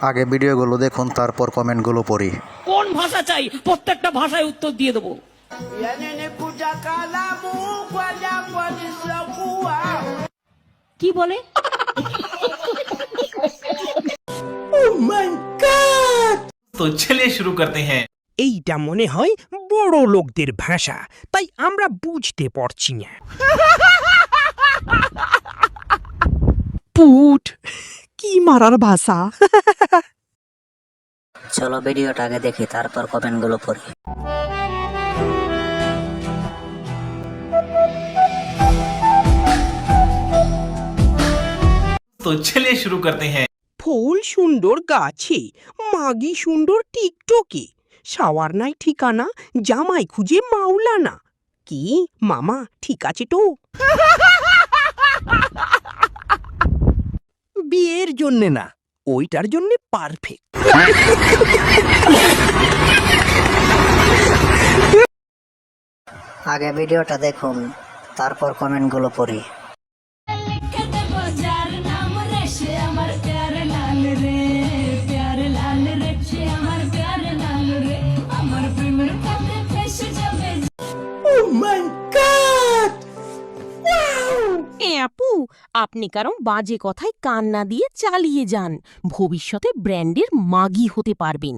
আগে ভিডিওগুলো দেখুন, তারপর কমেন্টগুলো পড়ি। কোন ভাষা চাই প্রত্যেকটা ভাষায় উত্তর দিয়ে দেবো। কি বলে? तो चलिए शुरू करते हैं। এইটা মনে হয় বড় লোকদের ভাষা, তাই আমরা বুঝতে পারছি না। পুট কি মারার ভাষা! চলো ভিডিওটা আগে দেখি, তারপর কমেন্টগুলো পড়ি। तो चलिए शुरू करते हैं। ফুল সুন্দর গাছে, মাগি সুন্দর টিকটকে, শাওয়ার নাই ঠিকানা, জামাই খুঁজে মাওলানা। কি মামা ঠিক আছে তো? বিয়ের জন্যে না, ওইটার জন্যে পারফেক্ট। আগে ভিডিওটা দেখুন, তারপর কমেন্টগুলো পড়ি। আপু, আপনি কারণ বাজে কথায় কান না দিয়ে চালিয়ে যান, ভবিষ্যতে ব্র্যান্ডের মাগি হতে পারবেন।